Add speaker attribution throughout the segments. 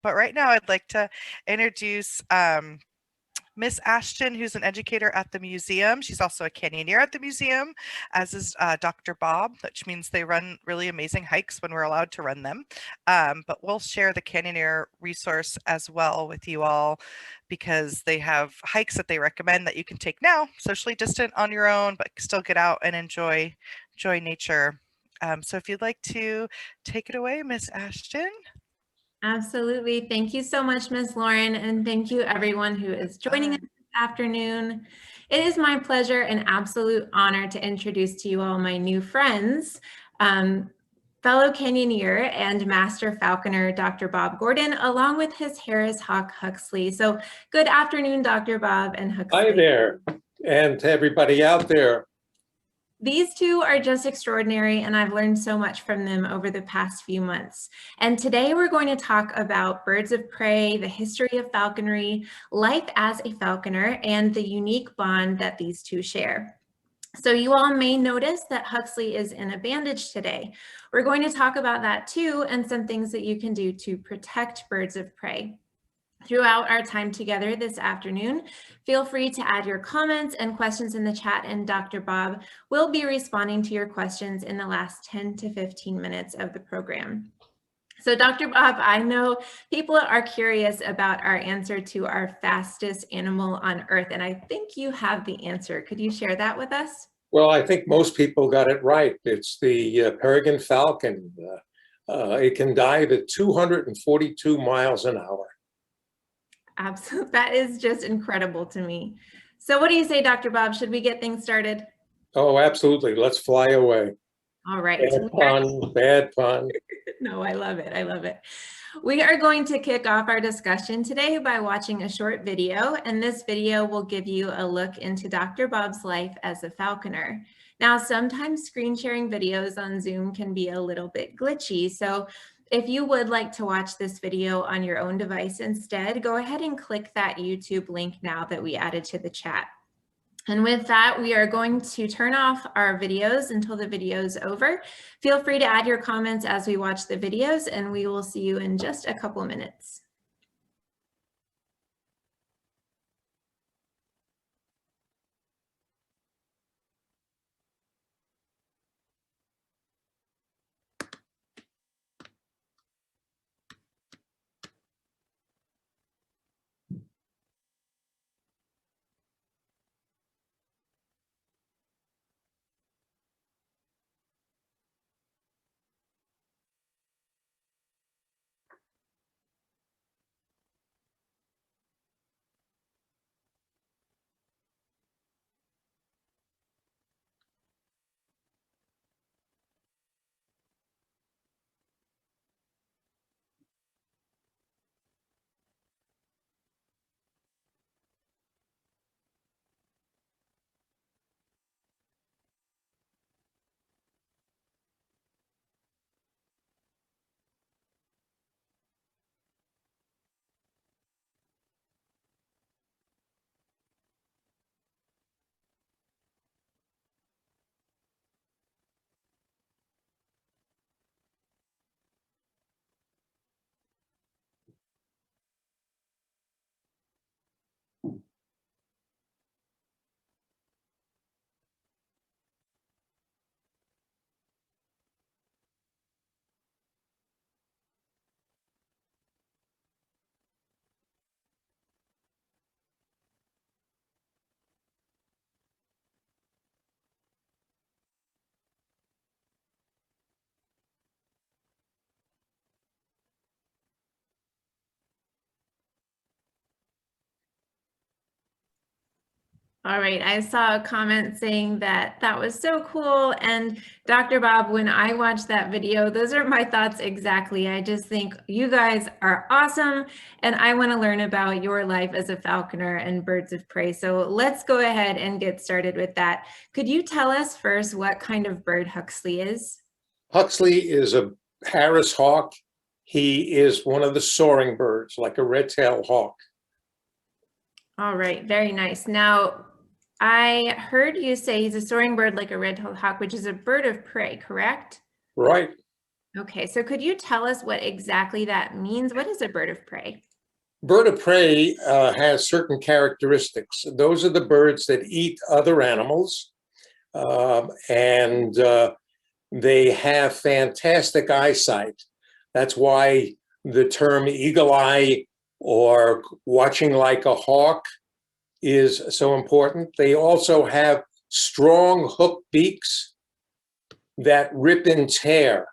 Speaker 1: But right now I'd like to introduce Miss Ashton, who's an educator at the museum. She's also a canyoneer at the museum, as is Dr. Bob, which means they run really amazing hikes when we're allowed to run them. But we'll share the canyoneer resource as well with you all, because they have hikes that they recommend that you can take now, socially distant on your own, but still get out and enjoy nature. So if you'd like to take it away, Miss Ashton.
Speaker 2: Absolutely. Thank you so much, Miss Lauren, and thank you everyone who is joining us this afternoon. It is my pleasure and absolute honor to introduce to you all my new friends, fellow canyoneer and master falconer, Dr. Bob Gordon, along with his Harris hawk, Huxley. So good afternoon, Dr. Bob and Huxley.
Speaker 3: Hi there, and to everybody out there.
Speaker 2: These two are just extraordinary, and I've learned so much from them over the past few months. And today we're going to talk about birds of prey, the history of falconry, life as a falconer, and the unique bond that these two share. So you all may notice that Huxley is in a bandage today. We're going to talk about that too, and some things that you can do to protect birds of prey. Throughout our time together this afternoon, feel free to add your comments and questions in the chat, and Dr. Bob will be responding to your questions in the last 10 to 15 minutes of the program. So Dr. Bob, I know people are curious about our answer to our fastest animal on Earth, and I think you have the answer. Could you share that with us?
Speaker 3: Well, I think most people got it right. It's the peregrine falcon. It can dive at 242 miles an hour.
Speaker 2: Absolutely. That is just incredible to me. So what do you say, Dr. Bob? Should we get things started?
Speaker 3: Oh, absolutely. Let's fly away.
Speaker 2: All right.
Speaker 3: Bad pun, bad pun.
Speaker 2: No, I love it. I love it. We are going to kick off our discussion today by watching a short video, and this video will give you a look into Dr. Bob's life as a falconer. Now, sometimes screen sharing videos on Zoom can be a little bit glitchy, so if you would like to watch this video on your own device instead, go ahead and click that YouTube link now that we added to the chat. And with that, we are going to turn off our videos until the video is over. Feel free to add your comments as we watch the videos, and we will see you in just a couple minutes. All right, I saw a comment saying that that was so cool. And Dr. Bob, when I watched that video, those are my thoughts exactly. I just think you guys are awesome, and I want to learn about your life as a falconer and birds of prey. So let's go ahead and get started with that. Could you tell us first what kind of bird Huxley is?
Speaker 3: Huxley is a Harris hawk. He is one of the soaring birds, like a red-tailed hawk.
Speaker 2: All right, very nice. Now, I heard you say he's a soaring bird like a red-tailed hawk, which is a bird of prey, correct?
Speaker 3: Right.
Speaker 2: Okay, so could you tell us what exactly that means? What is a bird of prey?
Speaker 3: Bird of prey has certain characteristics. Those are the birds that eat other animals, and they have fantastic eyesight. That's why the term eagle eye or watching like a hawk is so important. They also have strong hooked beaks that rip and tear.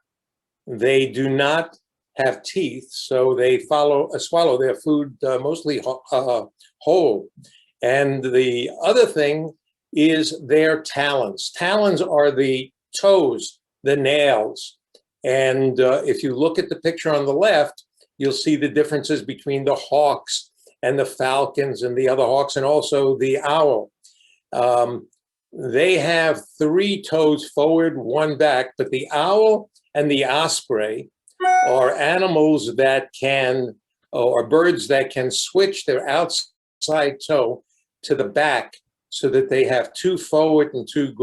Speaker 3: They do not have teeth, so they swallow their food mostly whole. And the other thing is their talons. Talons are the toes, the nails. And if you look at the picture on the left, you'll see the differences between the hawks and the falcons and the other hawks, and also the owl. They have 3 toes forward, 1 back, but the owl and the osprey are animals that can, or birds that can switch their outside toe to the back so that they have 2 forward and 2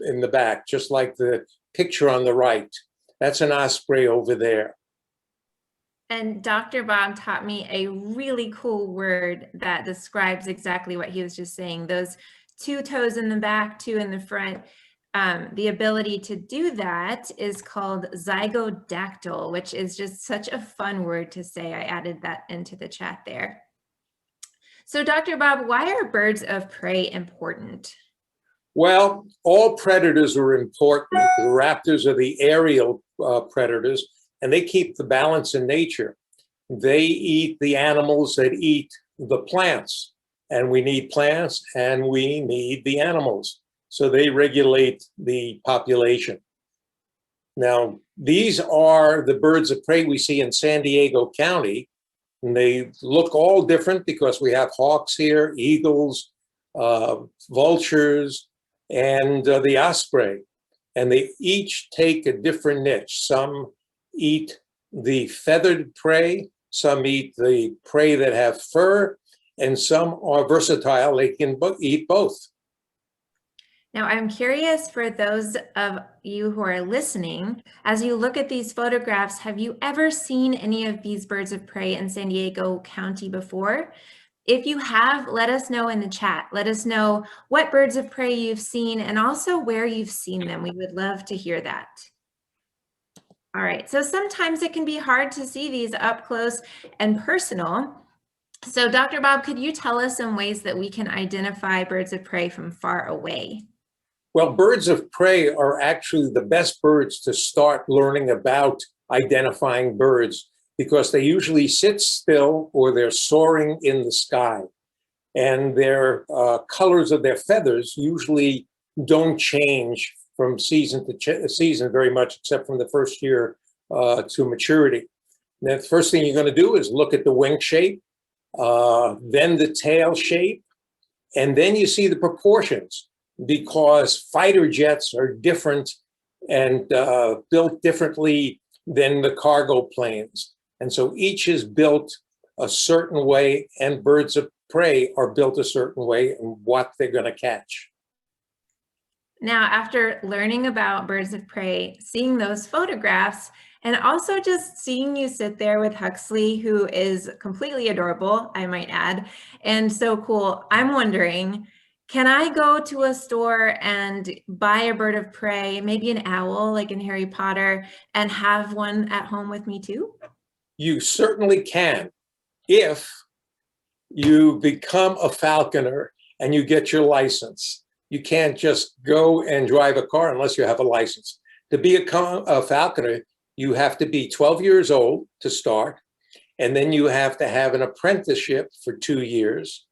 Speaker 3: in the back, just like the picture on the right. That's an osprey over there.
Speaker 2: And Dr. Bob taught me a really cool word that describes exactly what he was just saying. Those 2 toes in the back, 2 in the front. The ability to do that is called zygodactyl, which is just such a fun word to say. I added that into the chat there. So Dr. Bob, why are birds of prey important?
Speaker 3: Well, all predators are important. The raptors are the aerial predators, and they keep the balance in nature. They eat the animals that eat the plants, and we need plants and we need the animals. So they regulate the population. Now, these are the birds of prey we see in San Diego County, and they look all different because we have hawks here, eagles, vultures, and the osprey. And they each take a different niche. Some eat the feathered prey, some eat the prey that have fur, and some are versatile. They can eat both.
Speaker 2: Now, I'm curious for those of you who are listening, as you look at these photographs, have you ever seen any of these birds of prey in San Diego County before? If you have, let us know in the chat. Let us know what birds of prey you've seen and also where you've seen them. We would love to hear that. All right, so sometimes it can be hard to see these up close and personal. So Dr. Bob, could you tell us some ways that we can identify birds of prey from far away?
Speaker 3: Well, birds of prey are actually the best birds to start learning about identifying birds because they usually sit still or they're soaring in the sky. And their colors of their feathers usually don't change from season to season very much, except from the first year to maturity. And the first thing you're going to do is look at the wing shape, then the tail shape, and then you see the proportions, because fighter jets are different and built differently than the cargo planes. And so each is built a certain way, and birds of prey are built a certain way and what they're going to catch.
Speaker 2: Now, after learning about birds of prey, seeing those photographs, and also just seeing you sit there with Huxley, who is completely adorable, I might add, and so cool, I'm wondering, can I go to a store and buy a bird of prey, maybe an owl like in Harry Potter, and have one at home with me too?
Speaker 3: You certainly can, if you become a falconer and you get your license. You can't just go and drive a car unless you have a license. To be a falconer, you have to be 12 years old to start, and then you have to have an apprenticeship for 2 years.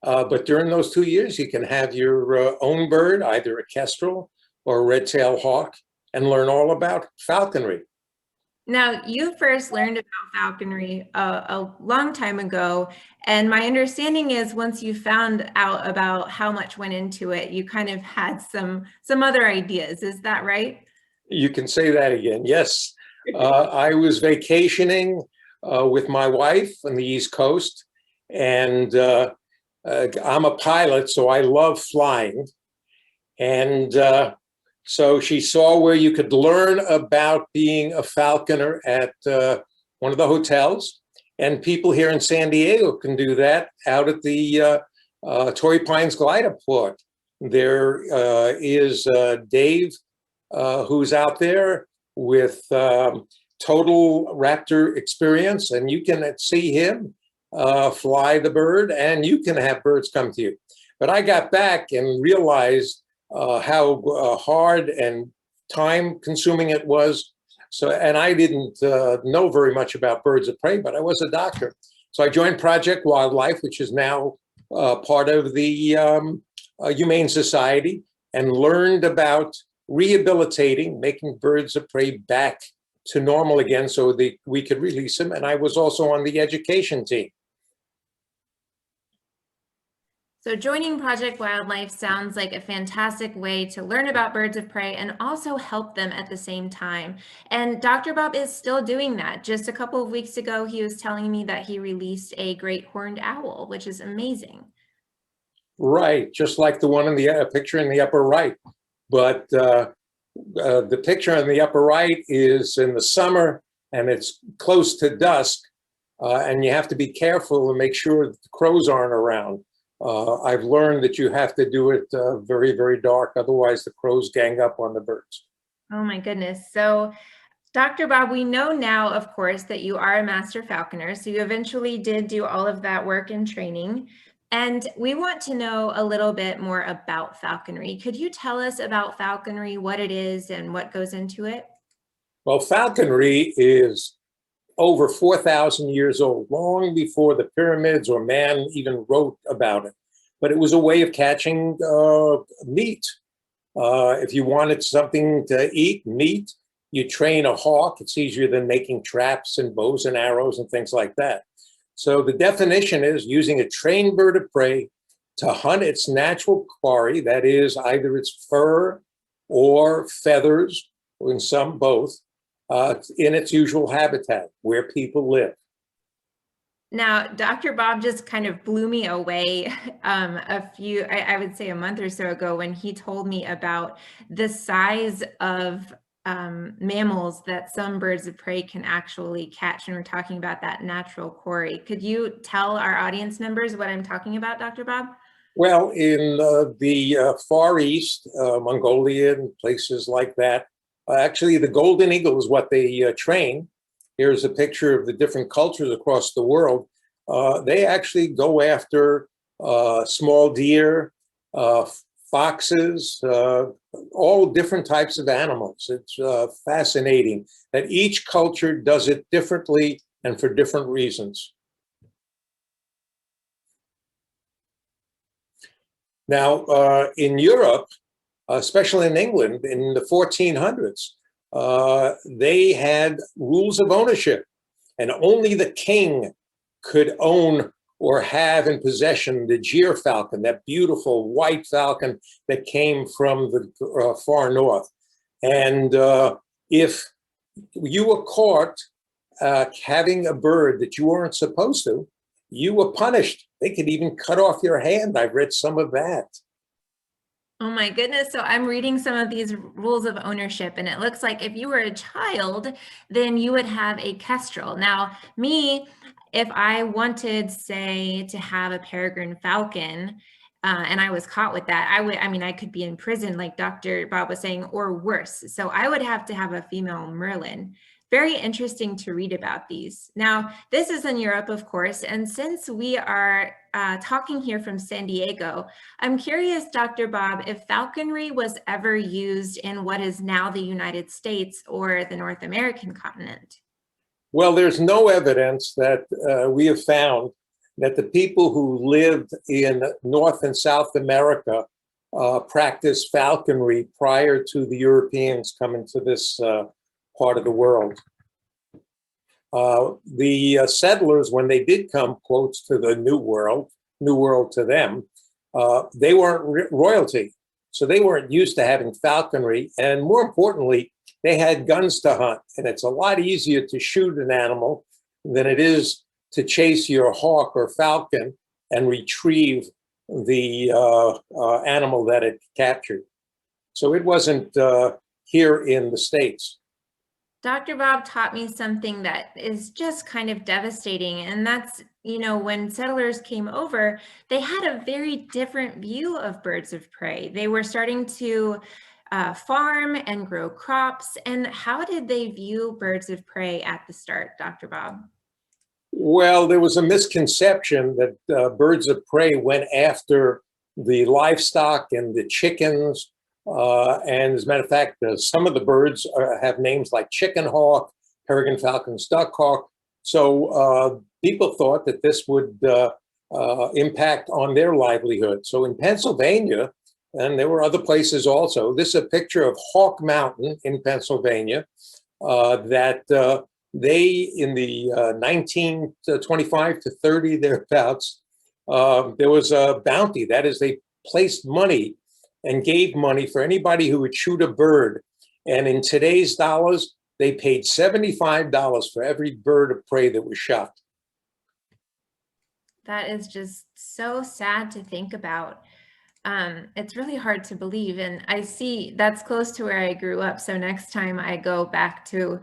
Speaker 3: But during those 2 years, you can have your own bird, either a kestrel or a red-tailed hawk, and learn all about falconry.
Speaker 2: Now, you first learned about falconry a long time ago, and my understanding is once you found out about how much went into it, you kind of had some other ideas. Is that right?
Speaker 3: You can say that again. Yes. I was vacationing with my wife on the East Coast, and I'm a pilot, so I love flying. And So she saw where you could learn about being a falconer at one of the hotels. And people here in San Diego can do that out at the Torrey Pines Glider Port. There is Dave, who's out there with total raptor experience, and you can see him fly the bird, and you can have birds come to you. But I got back and realized how hard and time consuming it was. So, and I didn't know very much about birds of prey, but I was a doctor. So I joined Project Wildlife, which is now part of the Humane Society, and learned about rehabilitating, making birds of prey back to normal again so we could release them. And I was also on the education team.
Speaker 2: So joining Project Wildlife sounds like a fantastic way to learn about birds of prey and also help them at the same time. And Dr. Bob is still doing that. Just a couple of weeks ago, he was telling me that he released a great horned owl, which is amazing.
Speaker 3: Right, just like the one in the picture in the upper right. But the picture in the upper right is in the summer, and it's close to dusk, and you have to be careful and make sure that the crows aren't around. I've learned that you have to do it very, very dark, otherwise the crows gang up on the birds.
Speaker 2: Oh my goodness. So Dr. Bob, we know now, of course, that you are a master falconer. So you eventually did do all of that work and training. And we want to know a little bit more about falconry. Could you tell us about falconry, what it is and what goes into it?
Speaker 3: Well, falconry is over 4,000 years old, long before the pyramids or man even wrote about it. But it was a way of catching meat. If you wanted something to eat, meat, you train a hawk. It's easier than making traps and bows and arrows and things like that. So the definition is using a trained bird of prey to hunt its natural quarry, that is either its fur or feathers, or in some both, in its usual habitat where people live.
Speaker 2: Now, Dr. Bob just kind of blew me away I would say a month or so ago when he told me about the size of mammals that some birds of prey can actually catch. And we're talking about that natural quarry. Could you tell our audience members what I'm talking about, Dr. Bob?
Speaker 3: Well, in the Far East, Mongolia and places like that, actually the golden eagle is what they train. Here's a picture of the different cultures across the world. They actually go after small deer, foxes, all different types of animals. It's fascinating that each culture does it differently and for different reasons. Now, in Europe, especially in England, in the 1400s, they had rules of ownership, and only the king could own or have in possession the gyr falcon, that beautiful white falcon that came from the far north. And if you were caught having a bird that you weren't supposed to, you were punished. They could even cut off your hand. I've read some of that.
Speaker 2: Oh my goodness. So I'm reading some of these rules of ownership, and it looks like if you were a child, then you would have a kestrel. Now, me, if I wanted, say, to have a peregrine falcon, and I was caught with that, I could be in prison, like Dr. Bob was saying, or worse. So I would have to have a female Merlin. Very interesting to read about these. Now, this is in Europe, of course, and since we are talking here from San Diego, I'm curious, Dr. Bob, if falconry was ever used in what is now the United States or the North American continent.
Speaker 3: Well, there's no evidence that we have found that the people who lived in North and South America practiced falconry prior to the Europeans coming to this part of the world. The settlers, when they did come, quotes, to the New World to them, they weren't royalty. So they weren't used to having falconry. And more importantly, they had guns to hunt. And it's a lot easier to shoot an animal than it is to chase your hawk or falcon and retrieve the animal that it captured. So it wasn't here in the States.
Speaker 2: Dr. Bob taught me something that is just kind of devastating, and that's, when settlers came over, they had a very different view of birds of prey. They were starting to farm and grow crops. And how did they view birds of prey at the start, Dr. Bob?
Speaker 3: Well, there was a misconception that birds of prey went after the livestock and the chickens. And as a matter of fact, some of the birds have names like chicken hawk, peregrine falcons, duck hawk. So people thought that this would impact on their livelihood. So in Pennsylvania, and there were other places also, this is a picture of Hawk Mountain in Pennsylvania that they, in the 1925 to 30 thereabouts, there was a bounty. That is, they placed money and gave money for anybody who would shoot a bird. And in today's dollars, they paid $75 for every bird of prey that was shot.
Speaker 2: That is just so sad to think about. It's really hard to believe. And I see that's close to where I grew up. So next time I go back to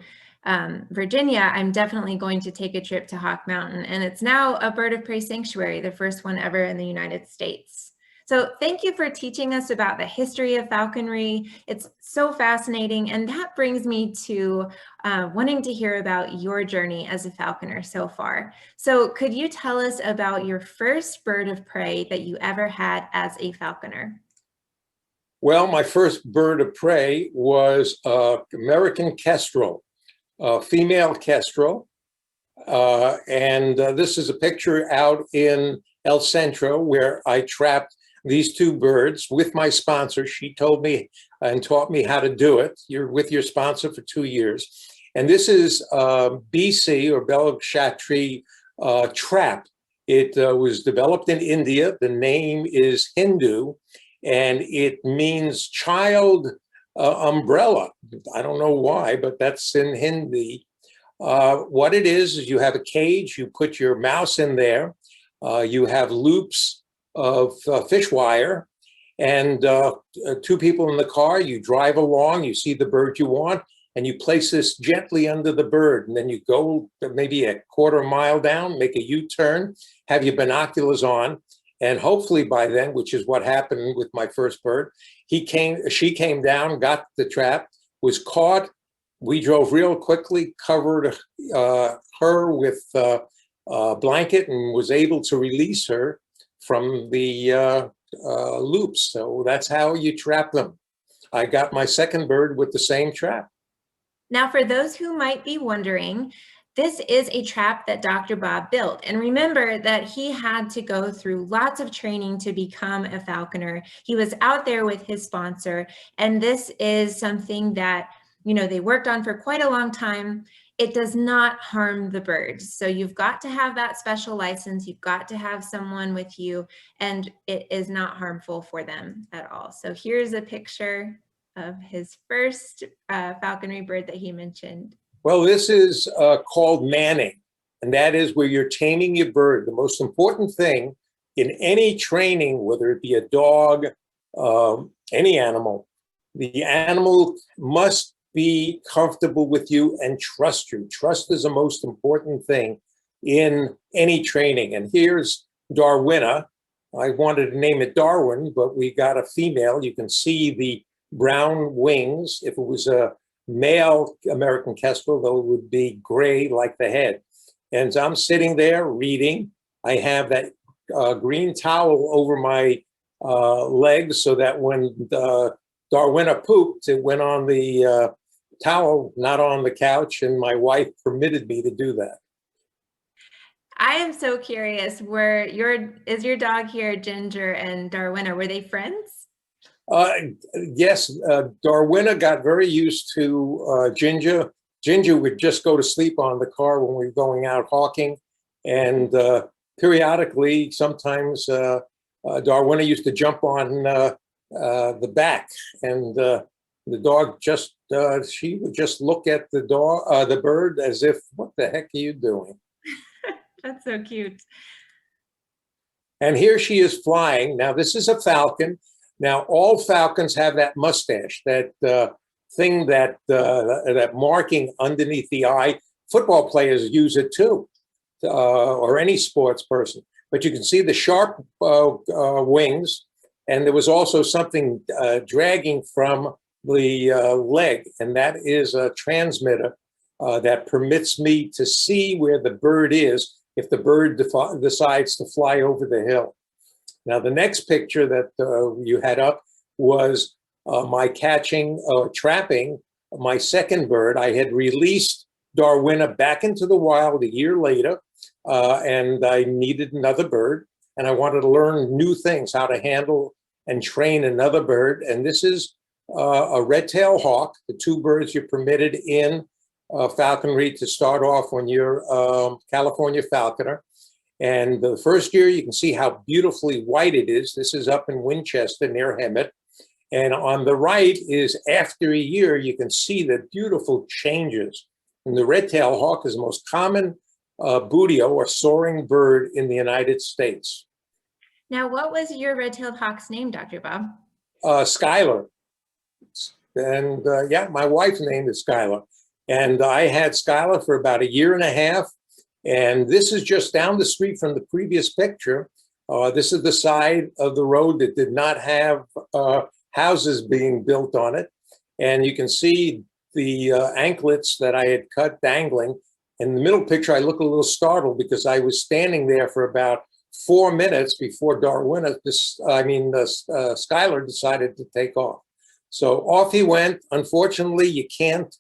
Speaker 2: Virginia, I'm definitely going to take a trip to Hawk Mountain. And it's now a bird of prey sanctuary, the first one ever in the United States. So thank you for teaching us about the history of falconry. It's so fascinating. And that brings me to wanting to hear about your journey as a falconer so far. So could you tell us about your first bird of prey that you ever had as a falconer?
Speaker 3: Well, my first bird of prey was American kestrel, female kestrel. And this is a picture out in El Centro where I trapped these two birds with my sponsor. She told me and taught me how to do it. You're with your sponsor for 2 years. And this is BC or Belkshatri trap. It was developed in India. The name is Hindu, and it means child umbrella. I don't know why, but that's in Hindi. What it is you have a cage, you put your mouse in there, you have loops of fish wire, and two people in the car, you drive along, you see the bird you want, and you place this gently under the bird, and then you go maybe a quarter mile down, make a U-turn, have your binoculars on, and hopefully by then, which is what happened with my first bird, she came down, got the trap, was caught. We drove real quickly, covered her with a blanket, and was able to release her from the loops. So that's how you trap them. I got my second bird with the same trap.
Speaker 2: Now, for those who might be wondering, this is a trap that Dr. Bob built. And remember that he had to go through lots of training to become a falconer. He was out there with his sponsor, and this is something that they worked on for quite a long time. It does not harm the birds. So you've got to have that special license. You've got to have someone with you, and it is not harmful for them at all. So here's a picture of his first falconry bird that he mentioned.
Speaker 3: Well, this is called manning, and that is where you're taming your bird. The most important thing in any training, whether it be a dog, any animal, the animal must be comfortable with you and trust you. Trust is the most important thing in any training. And here's Darwina. I wanted to name it Darwin, but we got a female. You can see the brown wings. If it was a male American kestrel, though, it would be gray like the head. And I'm sitting there reading. I have that green towel over my legs so that when Darwina pooped, it went on the towel, not on the couch, and my wife permitted me to do that.
Speaker 2: I am so curious, is your dog here, Ginger and Darwina, were they friends?
Speaker 3: Yes, Darwina got very used to Ginger. Ginger would just go to sleep on the car when we were going out hawking, and periodically, sometimes Darwina used to jump on the back, and the dog just, she would just look at the bird as if, what the heck are you doing?
Speaker 2: That's so cute.
Speaker 3: And here she is flying. Now, this is a falcon. Now, all falcons have that mustache, that thing, that marking underneath the eye. Football players use it too, or any sports person. But you can see the sharp wings, and there was also something dragging from the leg, and that is a transmitter that permits me to see where the bird is if the bird decides to fly over the hill. Now, the next picture that you had up was my trapping my second bird. I had released Darwina back into the wild a year later, and I needed another bird, and I wanted to learn new things, how to handle and train another bird. And this is a red-tailed hawk, the two birds you're permitted in falconry to start off when you're California falconer. And the first year, you can see how beautifully white it is. This is up in Winchester near Hemet. And on the right is after a year, you can see the beautiful changes. And the red-tailed hawk is the most common boodio or soaring bird in the United States.
Speaker 2: Now, what was your red-tailed hawk's name, Dr. Bob?
Speaker 3: Skylar. And yeah, my wife's name is Skylar. And I had Skylar for about a year and a half. And this is just down the street from the previous picture. This is the side of the road that did not have houses being built on it. And you can see the anklets that I had cut dangling. In the middle picture, I look a little startled because I was standing there for about 4 minutes before Skylar decided to take off. So off he went. Unfortunately, you can't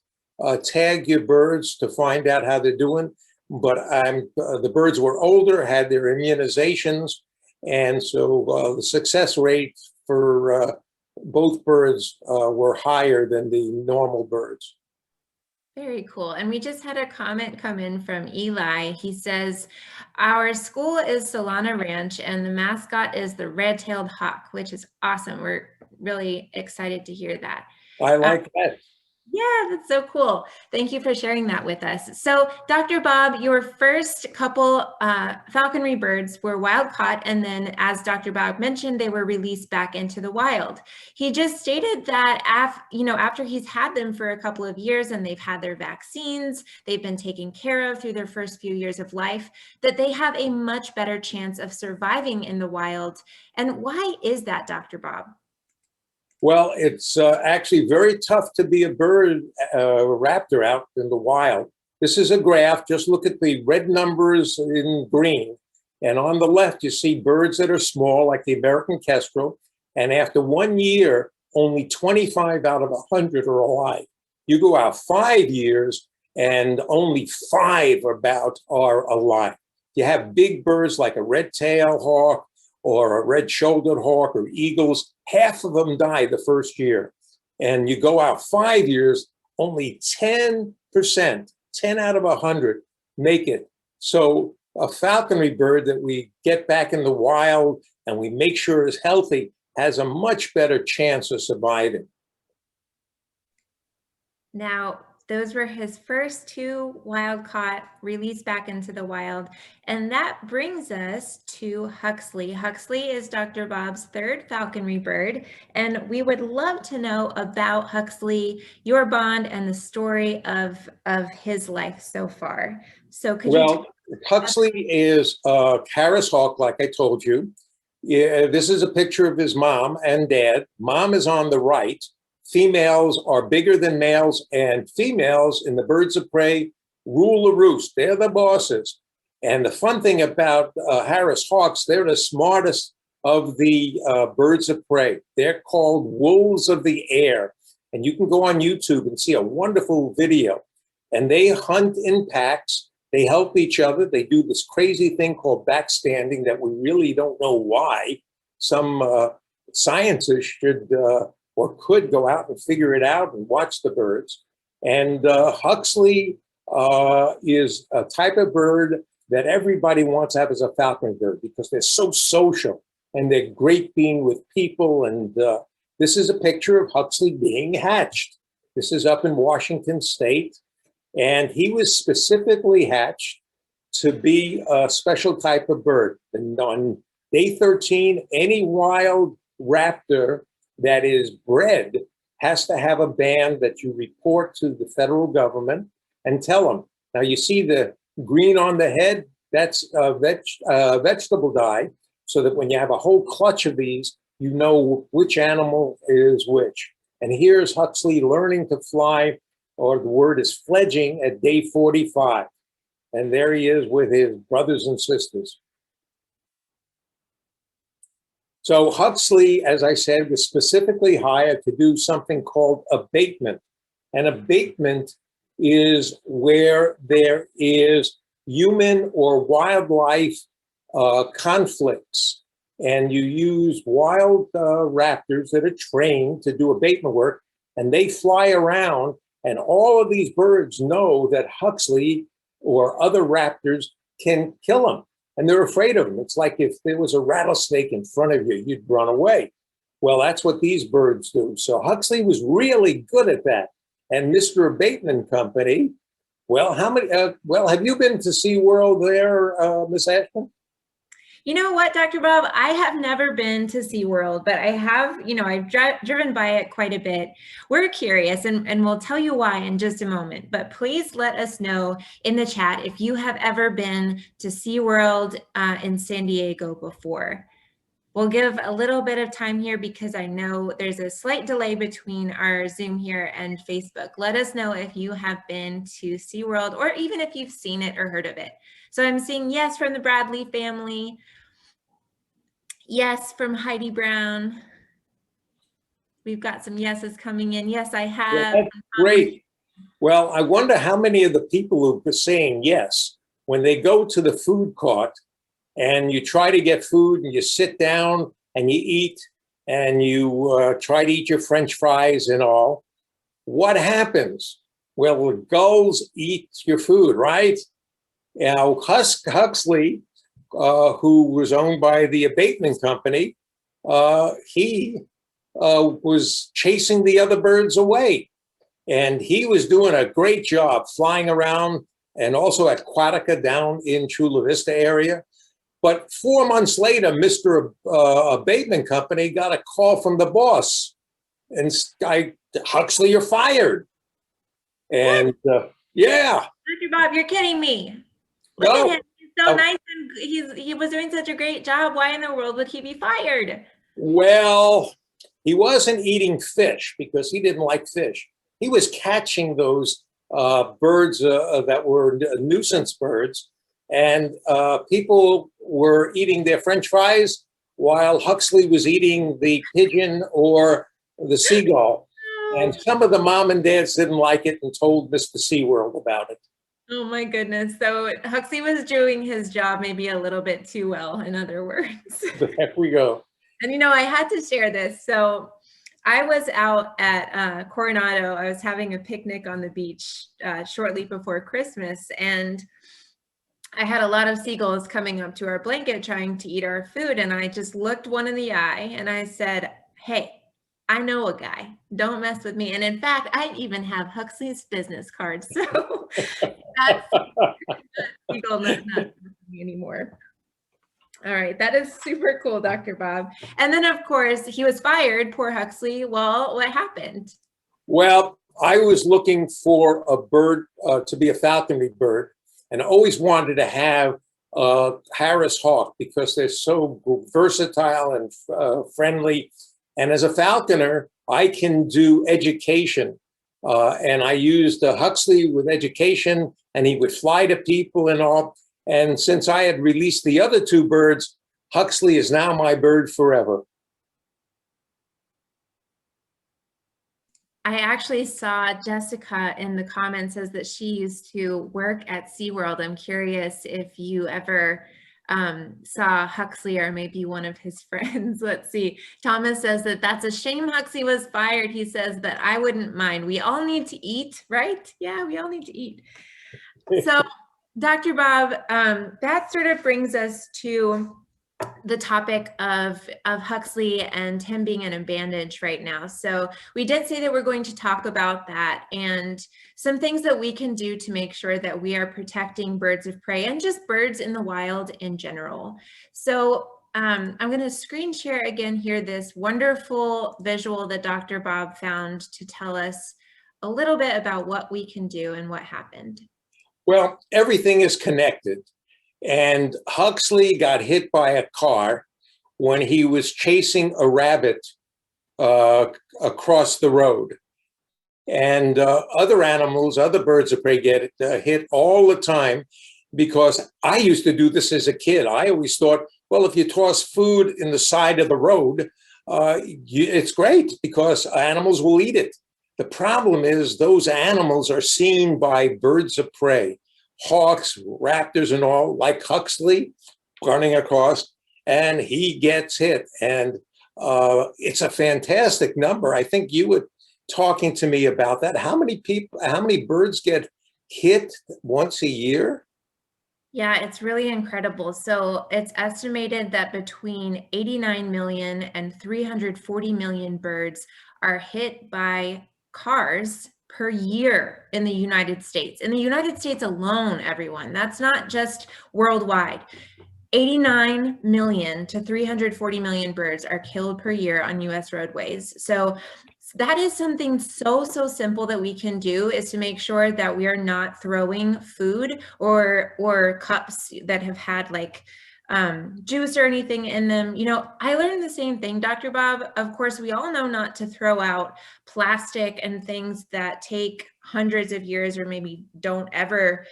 Speaker 3: tag your birds to find out how they're doing. But the birds were older, had their immunizations, and so the success rate for both birds were higher than the normal birds.
Speaker 2: Very cool. And we just had a comment come in from Eli. He says, our school is Solana Ranch and the mascot is the red-tailed hawk, which is awesome. We're really excited to hear that.
Speaker 3: I like that.
Speaker 2: Yeah, that's so cool. Thank you for sharing that with us. So, Dr. Bob, your first couple falconry birds were wild caught, and then, as Dr. Bob mentioned, they were released back into the wild. He just stated that after he's had them for a couple of years and they've had their vaccines, they've been taken care of through their first few years of life, that they have a much better chance of surviving in the wild. And why is that, Dr. Bob?
Speaker 3: Well, it's actually very tough to be a bird raptor out in the wild. This is a graph. Just look at the red numbers in green. And on the left, you see birds that are small, like the American kestrel. And after 1 year, only 25 out of 100 are alive. You go out 5 years, and only 5 about are alive. You have big birds like a red-tailed hawk, or a red-shouldered hawk, or eagles, half of them die the first year. And you go out 5 years, only 10%, 10 out of 100 make it. So a falconry bird that we get back in the wild and we make sure is healthy has a much better chance of surviving.
Speaker 2: Now, those were his first 2 wild caught, released back into the wild. And that brings us to Huxley. Huxley is Dr. Bob's 3rd falconry bird. And we would love to know about Huxley, your bond, and the story of his life so far. So could you
Speaker 3: Huxley is a Harris hawk, like I told you. Yeah, this is a picture of his mom and dad. Mom is on the right. Females are bigger than males, and females in the birds of prey rule the roost. They're the bosses. And the fun thing about Harris hawks, they're the smartest of the birds of prey. They're called wolves of the air. And you can go on YouTube and see a wonderful video. And they hunt in packs. They help each other. They do this crazy thing called backstanding that we really don't know why. Some scientists should or could go out and figure it out and watch the birds. And Huxley is a type of bird that everybody wants to have as a falcon bird because they're so social and they're great being with people. And this is a picture of Huxley being hatched. This is up in Washington State. And he was specifically hatched to be a special type of bird. And on day 13, any wild raptor that is bred has to have a band that you report to the federal government and tell them. Now you see the green on the head, that's vegetable dye, so that when you have a whole clutch of these, you know which animal is which. And here's Huxley learning to fly, or the word is fledging, at day 45. And there he is with his brothers and sisters. So Huxley, as I said, was specifically hired to do something called abatement. And abatement is where there is human or wildlife conflicts. And you use wild raptors that are trained to do abatement work, and they fly around, and all of these birds know that Huxley or other raptors can kill them, and they're afraid of them. It's like if there was a rattlesnake in front of you, you'd run away. Well, that's what these birds do. So Huxley was really good at that. And Mr. Abatement Company, well, have you been to SeaWorld there, Miss Ashton?
Speaker 2: You know what, Dr. Bob, I have never been to SeaWorld, but I have, I've driven by it quite a bit. We're curious, and we'll tell you why in just a moment, but please let us know in the chat if you have ever been to SeaWorld in San Diego before. We'll give a little bit of time here because I know there's a slight delay between our Zoom here and Facebook. Let us know if you have been to SeaWorld, or even if you've seen it or heard of it. So I'm seeing yes from the Bradley family. Yes from Heidi Brown. We've got some yeses coming in. Yes, I have.
Speaker 3: Well, that's great. Well, I wonder how many of the people who are saying yes, when they go to the food court and you try to get food and you sit down and you eat and you try to eat your French fries and all, what happens? Well, the gulls eat your food, right? Now, Huxley, who was owned by the Abatement Company, he was chasing the other birds away. And he was doing a great job flying around, and also at Aquatica down in Chula Vista area. But 4 months later, Mr. Abatement Company got a call from the boss. And Huxley, you're fired. And yeah.
Speaker 2: Dr. Bob, you're kidding me. Look at him. He's so nice, and he was doing such a great job. Why in the world would he be fired?
Speaker 3: Well, he wasn't eating fish because he didn't like fish. He was catching those birds that were nuisance birds, and people were eating their French fries while Huxley was eating the pigeon or the seagull. And some of the mom and dads didn't like it and told Mr. SeaWorld about it.
Speaker 2: Oh my goodness. So Huxley was doing his job maybe a little bit too well, in other words.
Speaker 3: There we go.
Speaker 2: And I had to share this. So I was out at Coronado. I was having a picnic on the beach shortly before Christmas, and I had a lot of seagulls coming up to our blanket trying to eat our food. And I just looked one in the eye and I said, hey, I know a guy, don't mess with me. And in fact, I even have Huxley's business card. So that's seagull not with me anymore. All right, that is super cool, Dr. Bob. And then of course, he was fired, poor Huxley. Well, what happened?
Speaker 3: Well, I was looking for a bird to be a falconry bird, and I always wanted to have Harris hawk because they're so versatile and friendly. And as a falconer, I can do education. And I used Huxley with education, and he would fly to people and all. And since I had released the other two birds, Huxley is now my bird forever.
Speaker 2: I actually saw Jessica in the comments says that she used to work at SeaWorld. I'm curious if you ever saw Huxley or maybe one of his friends. Let's see. Thomas says that that's a shame Huxley was fired. He says that I wouldn't mind. We all need to eat, right? Yeah, we all need to eat. So Dr. Bob, that sort of brings us to the topic of Huxley and him being in a bandage right now. So we did say that we're going to talk about that and some things that we can do to make sure that we are protecting birds of prey and just birds in the wild in general. So I'm going to screen share again here this wonderful visual that Dr. Bob found to tell us a little bit about what we can do and what happened.
Speaker 3: Well, everything is connected. And Huxley got hit by a car when he was chasing a rabbit across the road. And other animals, other birds of prey get hit all the time, because I used to do this as a kid. I always thought, well, if you toss food in the side of the road, it's great because animals will eat it. The problem is those animals are seen by birds of prey, hawks, raptors, and all, like Huxley running across, and he gets hit. And it's a fantastic number. I think you were talking to me about that. How many birds get hit once a year?
Speaker 2: Yeah, it's really incredible. So it's estimated that between 89 million and 340 million birds are hit by cars per year in the United States. In the United States alone, everyone, that's not just worldwide. 89 million to 340 million birds are killed per year on US roadways. So that is something so simple that we can do, is to make sure that we are not throwing food or cups that have had like juice or anything in them. You know, I learned the same thing, Dr. Bob. Of course, we all know not to throw out plastic and things that take hundreds of years or maybe don't ever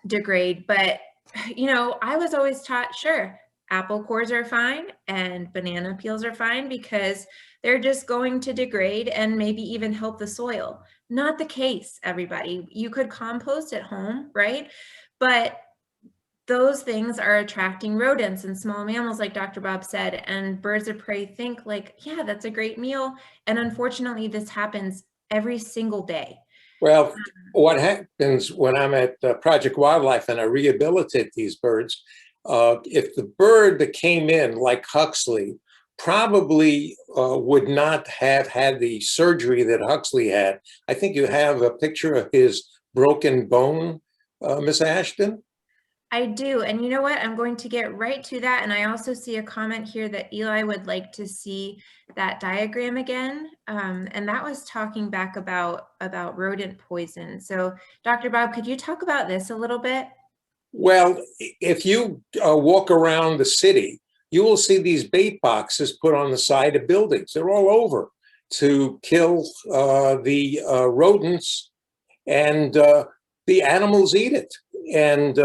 Speaker 2: degrade. But, you know, I was always taught, sure, apple cores are fine and banana peels are fine because they're just going to degrade and maybe even help the soil. Not the case, everybody. You could compost at home, right? But those things are attracting rodents and small mammals, like Dr. Bob said, and birds of prey think like, yeah, that's a great meal. And unfortunately, this happens every single day.
Speaker 3: Well, what happens when I'm at Project Wildlife and I rehabilitate these birds, if the bird that came in, like Huxley, probably would not have had the surgery that Huxley had. I think you have a picture of his broken bone, Miss Ashton.
Speaker 2: I do. And you know what? I'm going to get right to that. And I also see a comment here that Eli would like to see that diagram again. And that was talking back about rodent poison. So Dr. Bob, could you talk about this a little bit?
Speaker 3: Well, if you walk around the city, you will see these bait boxes put on the side of buildings. They're all over to kill the rodents, and the animals eat it. And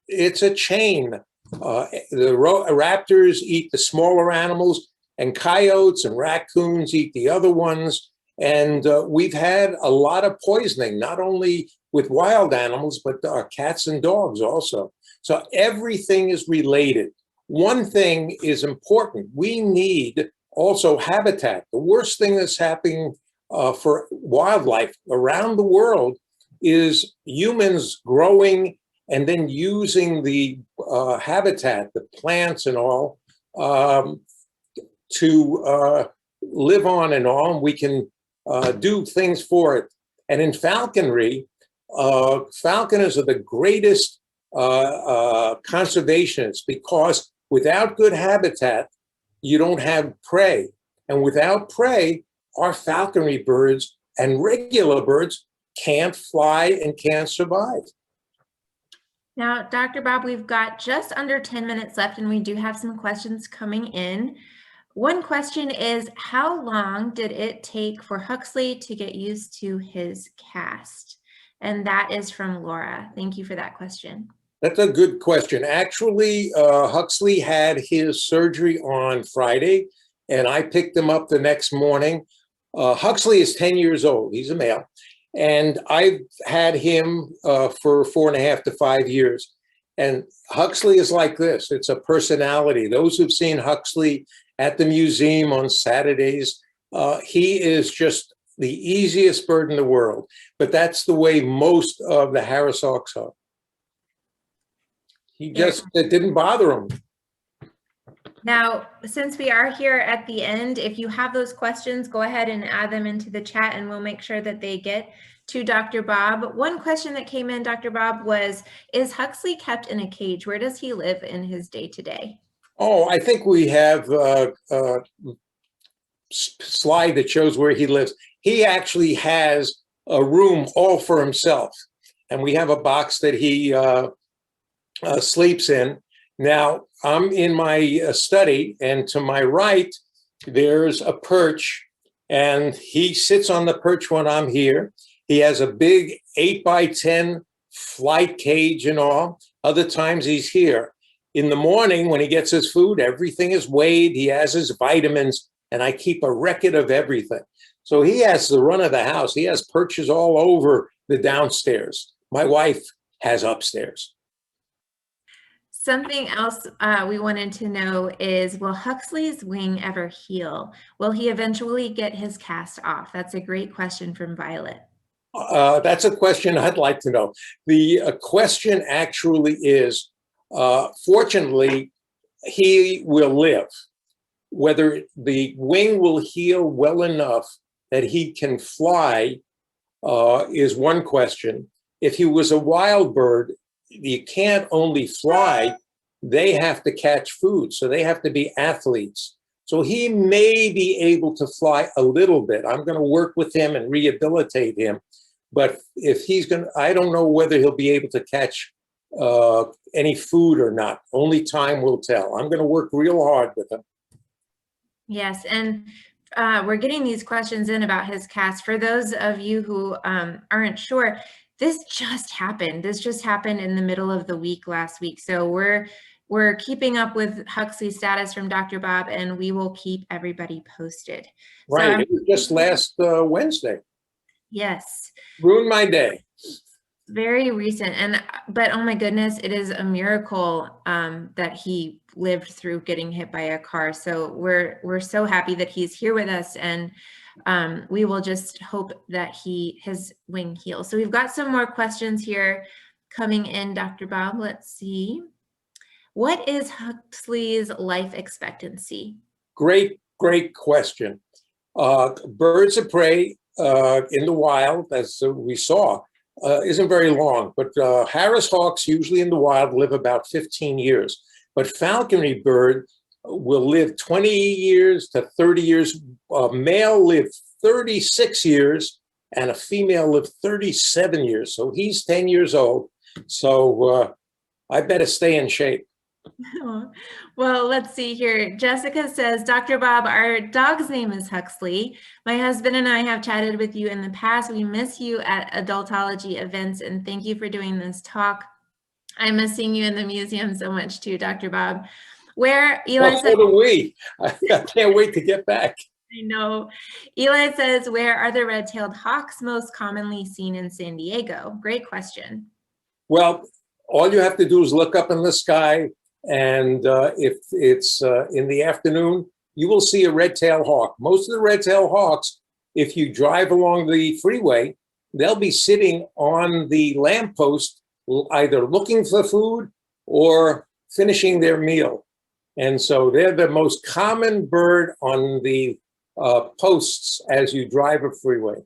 Speaker 3: it's a chain. The raptors eat the smaller animals, and coyotes and raccoons eat the other ones. And we've had a lot of poisoning, not only with wild animals, but our cats and dogs also. So everything is related. One thing is important. We need also habitat. The worst thing that's happening for wildlife around the world is humans growing and then using the habitat, the plants and all, to live on and on. We can do things for it. And in falconry, falconers are the greatest conservationists, because without good habitat, you don't have prey. And without prey, our falconry birds and regular birds can't fly and can't survive.
Speaker 2: Now, Dr. Bob, we've got just under 10 minutes left, and we do have some questions coming in. One question is, how long did it take for Huxley to get used to his cast? And that is from Laura. Thank you for that question.
Speaker 3: That's a good question. Actually, Huxley had his surgery on Friday, and I picked him up the next morning. Huxley is 10 years old. He's a male. And I've had him for 4.5 to 5 years. And Huxley is like this. It's a personality. Those who've seen Huxley at the museum on Saturdays, he is just the easiest bird in the world. But that's the way most of the Harris hawks are. It didn't bother him.
Speaker 2: Now, since we are here at the end, if you have those questions, go ahead and add them into the chat and we'll make sure that they get to Dr. Bob. One question that came in, Dr. Bob, was, is Huxley kept in a cage? Where does he live in his day-to-day?
Speaker 3: Oh, I think we have a slide that shows where he lives. He actually has a room all for himself, and we have a box that he sleeps in. Now, I'm in my study, and to my right, there's a perch, and he sits on the perch when I'm here. He has a big 8x10 flight cage and all. Other times he's here. In the morning, when he gets his food, everything is weighed. He has his vitamins, and I keep a record of everything. So he has the run of the house. He has perches all over the downstairs. My wife has upstairs.
Speaker 2: Something else we wanted to know is, will Huxley's wing ever heal? Will he eventually get his cast off? That's a great question from Violet.
Speaker 3: That's a question I'd like to know. The question actually is, fortunately, he will live. Whether the wing will heal well enough that he can fly is one question. If he was a wild bird, you can't only fly, they have to catch food. So they have to be athletes. So he may be able to fly a little bit. I'm going to work with him and rehabilitate him. But if he's going to, I don't know whether he'll be able to catch any food or not. Only time will tell. I'm going to work real hard with him.
Speaker 2: Yes, and we're getting these questions in about his cast. For those of you who aren't sure, this just happened. This just happened in the middle of the week last week. So we're keeping up with Huxley's status from Dr. Bob, and we will keep everybody posted.
Speaker 3: Right,
Speaker 2: So,
Speaker 3: it was just last Wednesday.
Speaker 2: yes.
Speaker 3: Ruined my day.
Speaker 2: Very recent, but oh my goodness, it is a miracle that he lived through getting hit by a car. So we're so happy that he's here with us, and we will just hope that his wing heals. So we've got some more questions here coming in, Dr. Bob. Let's see. What is Huxley's life expectancy?
Speaker 3: Great question. Birds of prey in the wild, as we saw, isn't very long, but Harris hawks usually in the wild live about 15 years. But falconry bird will live 20 years to 30 years. A male live 36 years, and a female live 37 years. So he's 10 years old. So I better stay in shape.
Speaker 2: Well, let's see here. Jessica says, Dr. Bob, our dog's name is Huxley. My husband and I have chatted with you in the past. We miss you at adultology events, and thank you for doing this talk. I'm missing you in the museum so much too, Dr. Bob. Where Eli
Speaker 3: Well,
Speaker 2: says,
Speaker 3: so do we. I can't wait to get back.
Speaker 2: I know. Eli says, where are the red-tailed hawks most commonly seen in San Diego? Great question.
Speaker 3: Well, all you have to do is look up in the sky, and if it's in the afternoon, you will see a red-tailed hawk. Most of the red-tailed hawks, if you drive along the freeway, they'll be sitting on the lamppost, either looking for food or finishing their meal. And so they're the most common bird on the posts as you drive a freeway.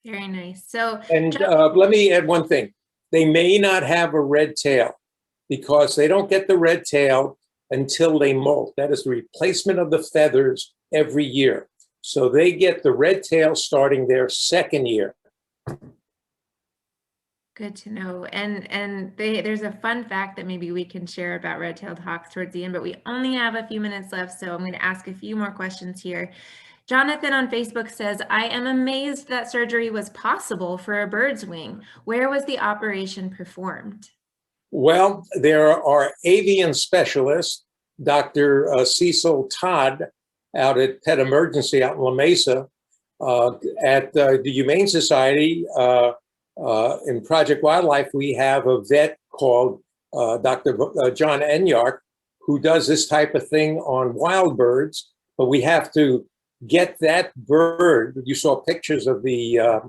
Speaker 2: Very nice. So,
Speaker 3: and let me add one thing. They may not have a red tail because they don't get the red tail until they molt. That is the replacement of the feathers every year. So they get the red tail starting their second year.
Speaker 2: good to know. And there's a fun fact that maybe we can share about red-tailed hawks towards the end, but we only have a few minutes left, so I'm going to ask a few more questions here. Jonathan on Facebook says, I am amazed that surgery was possible for a bird's wing. Where was the operation performed?
Speaker 3: Well, there are avian specialists, Dr. Cecil Todd out at Pet Emergency out in La Mesa, at the Humane Society in Project Wildlife, we have a vet called Dr. John Enyart, who does this type of thing on wild birds, but we have to get that bird. You saw pictures of the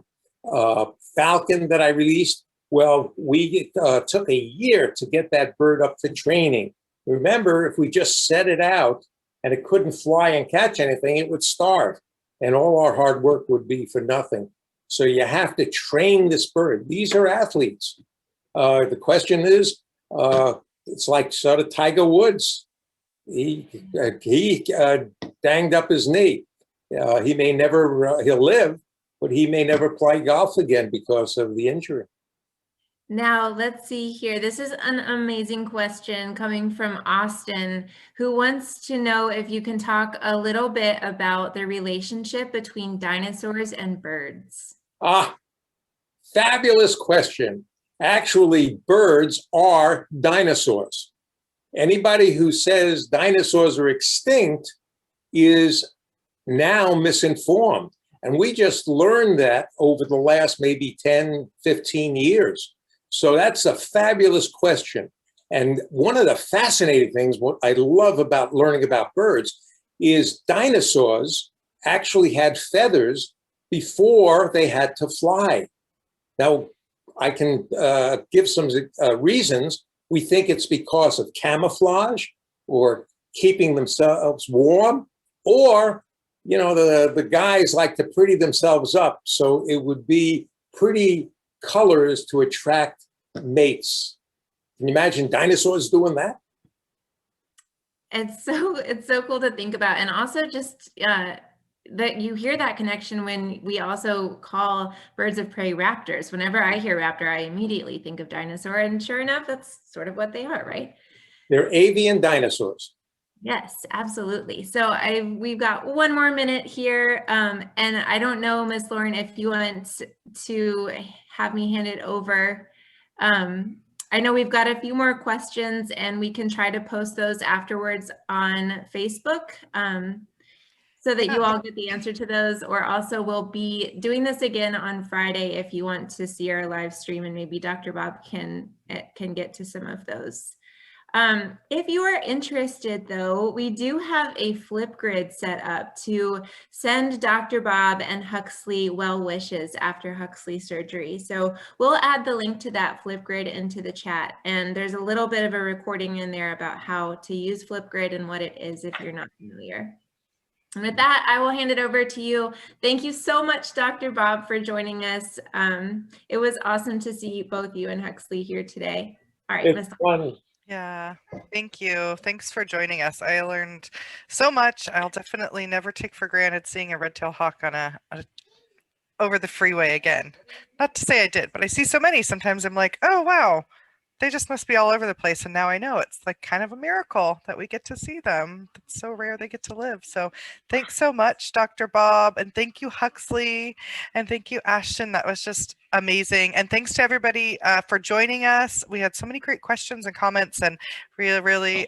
Speaker 3: falcon that I released. Well, we took a year to get that bird up to training. Remember, if we just set it out and it couldn't fly and catch anything, it would starve. And all our hard work would be for nothing. So you have to train this bird. These are athletes. The question is, it's like sort of Tiger Woods. He danged up his knee. He may never, he'll live, but he may never play golf again because of the injury.
Speaker 2: Now, let's see here. This is an amazing question coming from Austin, who wants to know if you can talk a little bit about the relationship between dinosaurs and birds.
Speaker 3: Fabulous question. Actually, birds are dinosaurs. Anybody who says dinosaurs are extinct is now misinformed. And we just learned that over the last maybe 10, 15 years. So that's a fabulous question. And one of the fascinating things, what I love about learning about birds, is dinosaurs actually had feathers before they had to fly. Now, I can give some reasons. We think it's because of camouflage or keeping themselves warm, or, you know, the guys like to pretty themselves up. So it would be pretty colors to attract mates. Can you imagine dinosaurs doing that?
Speaker 2: It's so cool to think about. And also just that you hear that connection when we also call birds of prey raptors. Whenever I hear raptor, I immediately think of dinosaur. And sure enough, that's sort of what they are, right?
Speaker 3: They're avian dinosaurs.
Speaker 2: Yes, absolutely. So we've got one more minute here. And I don't know, Miss Lauren, if you want to have me hand it over. I know we've got a few more questions and we can try to post those afterwards on Facebook so that you all get the answer to those, or also we'll be doing this again on Friday if you want to see our live stream, and maybe Dr. Bob can get to some of those. If you are interested, though, we do have a Flipgrid set up to send Dr. Bob and Huxley well wishes after Huxley surgery. So we'll add the link to that Flipgrid into the chat. And there's a little bit of a recording in there about how to use Flipgrid and what it is if you're not familiar. And with that, I will hand it over to you. Thank you so much, Dr. Bob, for joining us. It was awesome to see both you and Huxley here today. All right,
Speaker 3: It's fun.
Speaker 1: Yeah, thank you. Thanks for joining us. I learned so much. I'll definitely never take for granted seeing a red-tailed hawk on over the freeway again. Not to say I did, but I see so many. Sometimes I'm like, oh, wow, they just must be all over the place. And now I know it's like kind of a miracle that we get to see them. It's so rare they get to live. So thanks so much, Dr. Bob. And thank you, Huxley. And thank you, Ashton. That was just amazing. And thanks to everybody for joining us. We had so many great questions and comments, and really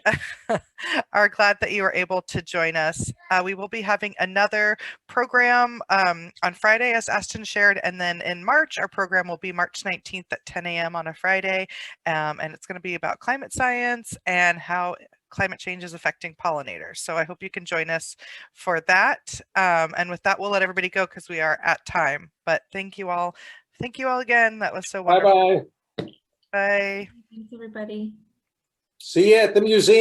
Speaker 1: are glad that you were able to join us. We will be having another program on Friday, as Ashton shared, and then in March, our program will be March 19th at 10 a.m. on a Friday, and it's going to be about climate science and how climate change is affecting pollinators. So I hope you can join us for that. And with that, we'll let everybody go because we are at time. But thank you all. Thank you all again. That was so wonderful.
Speaker 3: Bye-bye.
Speaker 1: Bye.
Speaker 2: Thanks, everybody.
Speaker 3: See you at the museum.